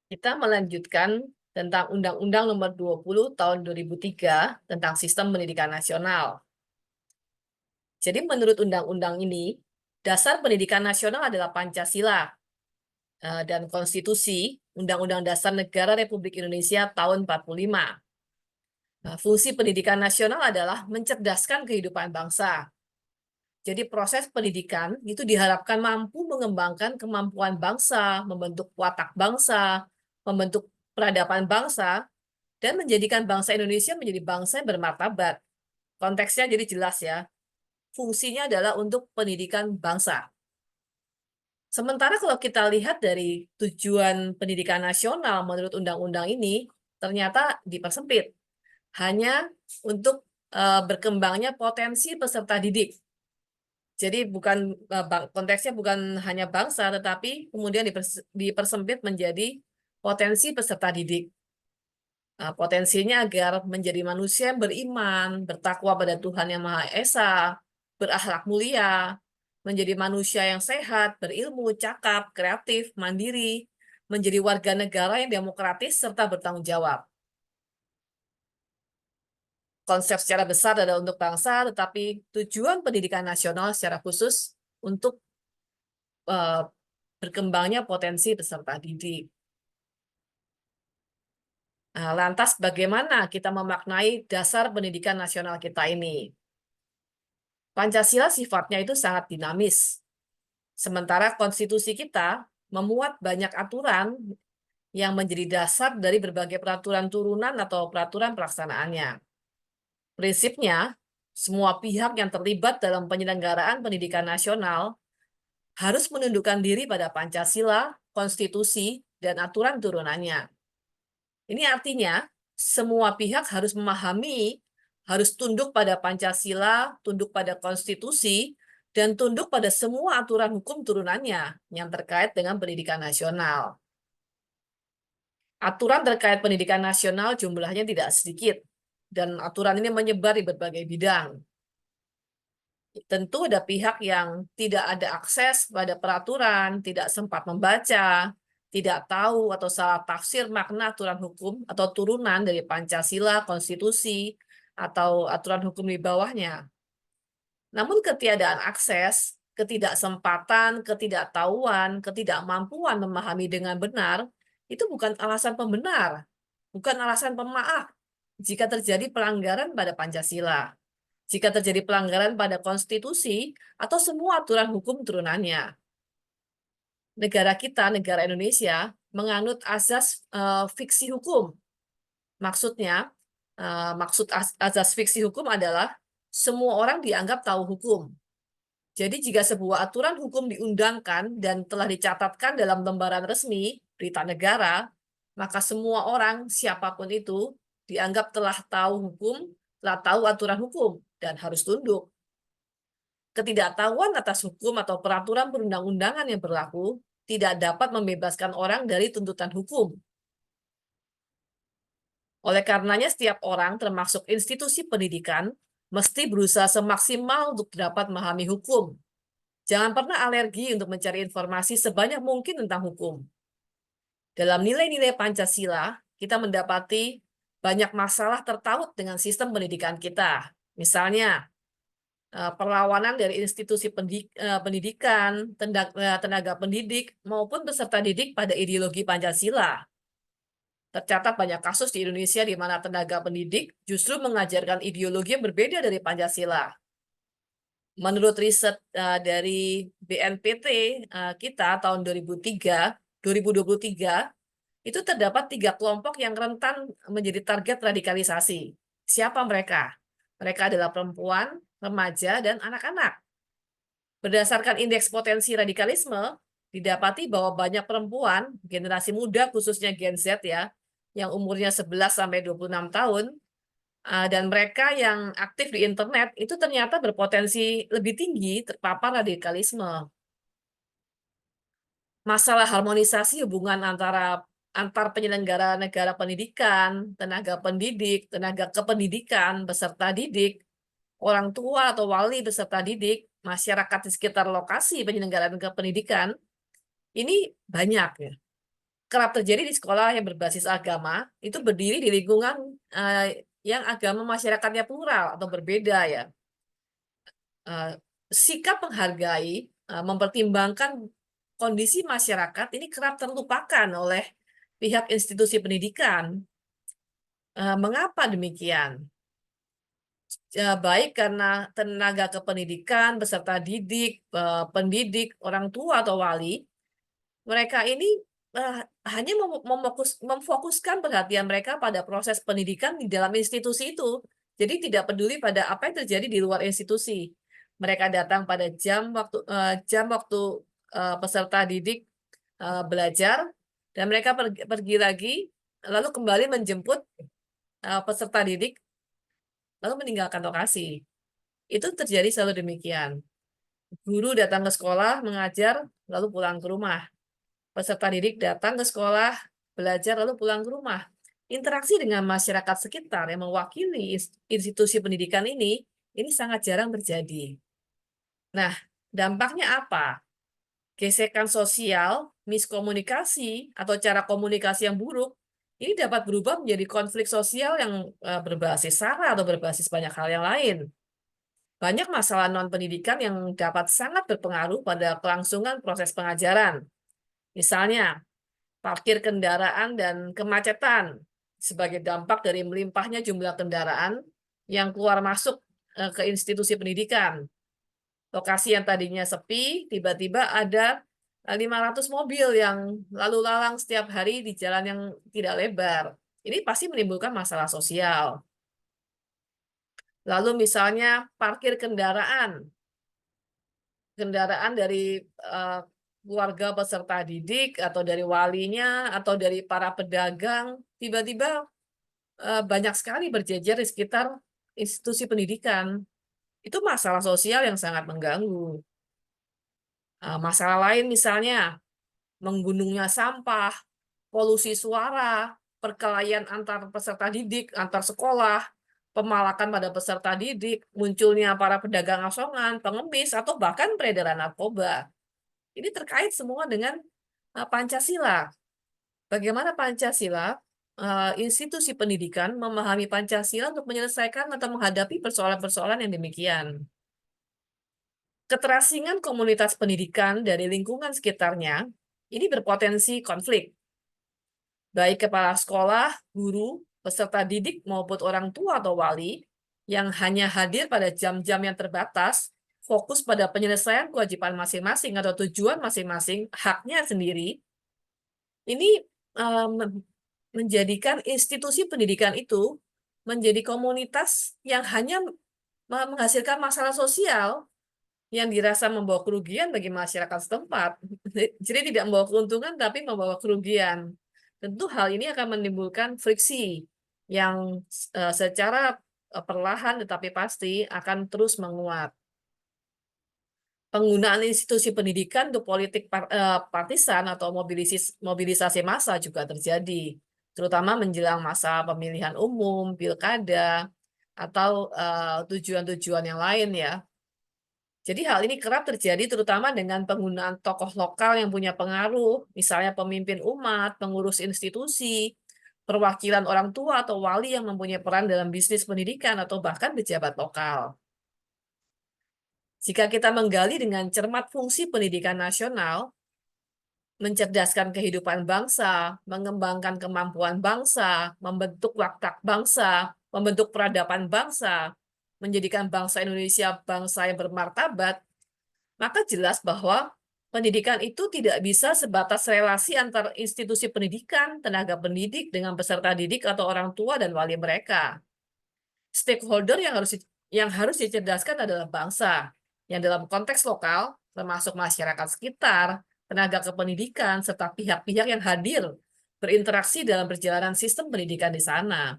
Kita melanjutkan tentang Undang-Undang Nomor 20 Tahun 2003 tentang Sistem Pendidikan Nasional. Jadi menurut undang-undang ini, dasar pendidikan nasional adalah Pancasila dan Konstitusi Undang-Undang Dasar Negara Republik Indonesia tahun 45. Fungsi pendidikan nasional adalah mencerdaskan kehidupan bangsa. Jadi proses pendidikan itu diharapkan mampu mengembangkan kemampuan bangsa, membentuk watak bangsa, membentuk peradaban bangsa, dan menjadikan bangsa Indonesia menjadi bangsa yang bermartabat. Konteksnya jadi jelas ya. Fungsinya adalah untuk pendidikan bangsa. Sementara kalau kita lihat dari tujuan pendidikan nasional menurut undang-undang ini, ternyata dipersempit. Hanya untuk berkembangnya potensi peserta didik. Jadi konteksnya bukan hanya bangsa, tetapi kemudian dipersempit menjadi potensi peserta didik. Potensinya agar menjadi manusia yang beriman, bertakwa pada Tuhan Yang Maha Esa, berakhlak mulia, menjadi manusia yang sehat, berilmu, cakap, kreatif, mandiri, menjadi warga negara yang demokratis serta bertanggung jawab. Konsep secara besar adalah untuk bangsa, tetapi tujuan pendidikan nasional secara khusus untuk berkembangnya potensi peserta didik. Nah, lantas bagaimana kita memaknai dasar pendidikan nasional kita ini? Pancasila sifatnya itu sangat dinamis. Sementara konstitusi kita memuat banyak aturan yang menjadi dasar dari berbagai peraturan turunan atau peraturan pelaksanaannya. Prinsipnya, semua pihak yang terlibat dalam penyelenggaraan pendidikan nasional harus menundukkan diri pada Pancasila, konstitusi, dan aturan turunannya. Ini artinya semua pihak harus memahami, harus tunduk pada Pancasila, tunduk pada konstitusi, dan tunduk pada semua aturan hukum turunannya yang terkait dengan pendidikan nasional. Aturan terkait pendidikan nasional jumlahnya tidak sedikit, dan aturan ini menyebar di berbagai bidang. Tentu ada pihak yang tidak ada akses pada peraturan, tidak sempat membaca, tidak tahu atau salah tafsir makna aturan hukum atau turunan dari Pancasila, konstitusi, atau aturan hukum di bawahnya. Namun ketiadaan akses, ketidaksempatan, ketidaktahuan, ketidakmampuan memahami dengan benar, itu bukan alasan pembenar, bukan alasan pemaaf jika terjadi pelanggaran pada Pancasila, jika terjadi pelanggaran pada konstitusi, atau semua aturan hukum turunannya. Negara kita, negara Indonesia, menganut azas fiksi hukum. Maksudnya, maksud azas fiksi hukum adalah semua orang dianggap tahu hukum. Jadi jika sebuah aturan hukum diundangkan dan telah dicatatkan dalam lembaran resmi, berita negara, maka semua orang, siapapun itu, dianggap telah tahu hukum, telah tahu aturan hukum, dan harus tunduk. Ketidaktahuan atas hukum atau peraturan perundang-undangan yang berlaku tidak dapat membebaskan orang dari tuntutan hukum. Oleh karenanya, setiap orang, termasuk institusi pendidikan, mesti berusaha semaksimal untuk dapat memahami hukum. Jangan pernah alergi untuk mencari informasi sebanyak mungkin tentang hukum. Dalam nilai-nilai Pancasila, kita mendapati banyak masalah tertaut dengan sistem pendidikan kita. Misalnya, perlawanan dari institusi pendidikan, tenaga pendidik, maupun peserta didik pada ideologi Pancasila. Tercatat banyak kasus di Indonesia di mana tenaga pendidik justru mengajarkan ideologi yang berbeda dari Pancasila. Menurut riset dari BNPT kita tahun 2023, itu terdapat 3 kelompok yang rentan menjadi target radikalisasi. Siapa mereka? Mereka adalah perempuan, remaja, dan anak-anak. Berdasarkan indeks potensi radikalisme, didapati bahwa banyak perempuan, generasi muda khususnya Gen Z ya, yang umurnya 11-26 tahun, dan mereka yang aktif di internet itu ternyata berpotensi lebih tinggi terpapar radikalisme. Masalah harmonisasi hubungan antar penyelenggara negara pendidikan, tenaga pendidik, tenaga kependidikan, peserta didik, orang tua atau wali peserta didik, masyarakat di sekitar lokasi penyelenggaraan pendidikan, ini banyak ya. kerap terjadi di sekolah yang berbasis agama, itu berdiri di lingkungan yang agama masyarakatnya plural atau berbeda ya. Sikap menghargai, mempertimbangkan kondisi masyarakat ini kerap terlupakan oleh pihak institusi pendidikan. Mengapa demikian? Baik karena tenaga kependidikan, peserta didik, pendidik, orang tua atau wali, mereka ini hanya memfokuskan perhatian mereka pada proses pendidikan di dalam institusi itu. Jadi tidak peduli pada apa yang terjadi di luar institusi. Mereka datang pada jam waktu peserta didik belajar, dan mereka pergi lagi, lalu kembali menjemput peserta didik, lalu meninggalkan lokasi. Itu terjadi selalu demikian. Guru datang ke sekolah, mengajar, lalu pulang ke rumah. Peserta didik datang ke sekolah, belajar, lalu pulang ke rumah. Interaksi dengan masyarakat sekitar yang mewakili institusi pendidikan ini sangat jarang terjadi. Nah, dampaknya apa? Gesekan sosial, miskomunikasi, atau cara komunikasi yang buruk, ini dapat berubah menjadi konflik sosial yang berbasis SARA atau berbasis banyak hal yang lain. Banyak masalah non-pendidikan yang dapat sangat berpengaruh pada kelangsungan proses pengajaran. Misalnya, parkir kendaraan dan kemacetan sebagai dampak dari melimpahnya jumlah kendaraan yang keluar masuk ke institusi pendidikan. Lokasi yang tadinya sepi, tiba-tiba ada 500 mobil yang lalu lalang setiap hari di jalan yang tidak lebar. Ini pasti menimbulkan masalah sosial. Lalu misalnya parkir kendaraan dari keluarga peserta didik atau dari walinya atau dari para pedagang, tiba-tiba banyak sekali berjejer di sekitar institusi pendidikan. Itu masalah sosial yang sangat mengganggu. Masalah lain misalnya menggunungnya sampah, polusi suara, perkelahian antar peserta didik, antar sekolah, pemalakan pada peserta didik, munculnya para pedagang asongan, pengemis, atau bahkan peredaran narkoba. Ini terkait semua dengan Pancasila. Bagaimana Pancasila, institusi pendidikan memahami Pancasila untuk menyelesaikan atau menghadapi persoalan-persoalan yang demikian. Keterasingan komunitas pendidikan dari lingkungan sekitarnya ini berpotensi konflik. Baik kepala sekolah, guru, peserta didik maupun orang tua atau wali yang hanya hadir pada jam-jam yang terbatas, fokus pada penyelesaian kewajiban masing-masing atau tujuan masing-masing, haknya sendiri, ini menjadikan institusi pendidikan itu menjadi komunitas yang hanya menghasilkan masalah sosial yang dirasa membawa kerugian bagi masyarakat setempat. Jadi tidak membawa keuntungan tapi membawa kerugian. Tentu hal ini akan menimbulkan friksi yang secara perlahan tetapi pasti akan terus menguat. Penggunaan institusi pendidikan untuk politik partisan atau mobilisasi massa juga terjadi, terutama menjelang masa pemilihan umum, pilkada, atau tujuan-tujuan yang lain ya. Jadi hal ini kerap terjadi terutama dengan penggunaan tokoh lokal yang punya pengaruh, misalnya pemimpin umat, pengurus institusi, perwakilan orang tua atau wali yang mempunyai peran dalam bisnis pendidikan atau bahkan pejabat lokal. Jika kita menggali dengan cermat fungsi pendidikan nasional, mencerdaskan kehidupan bangsa, mengembangkan kemampuan bangsa, membentuk watak bangsa, membentuk peradaban bangsa, menjadikan bangsa Indonesia bangsa yang bermartabat, maka jelas bahwa pendidikan itu tidak bisa sebatas relasi antar institusi pendidikan, tenaga pendidik dengan peserta didik atau orang tua dan wali mereka. Stakeholder yang harus dicerdaskan adalah bangsa, yang dalam konteks lokal, termasuk masyarakat sekitar, tenaga kependidikan, serta pihak-pihak yang hadir berinteraksi dalam perjalanan sistem pendidikan di sana.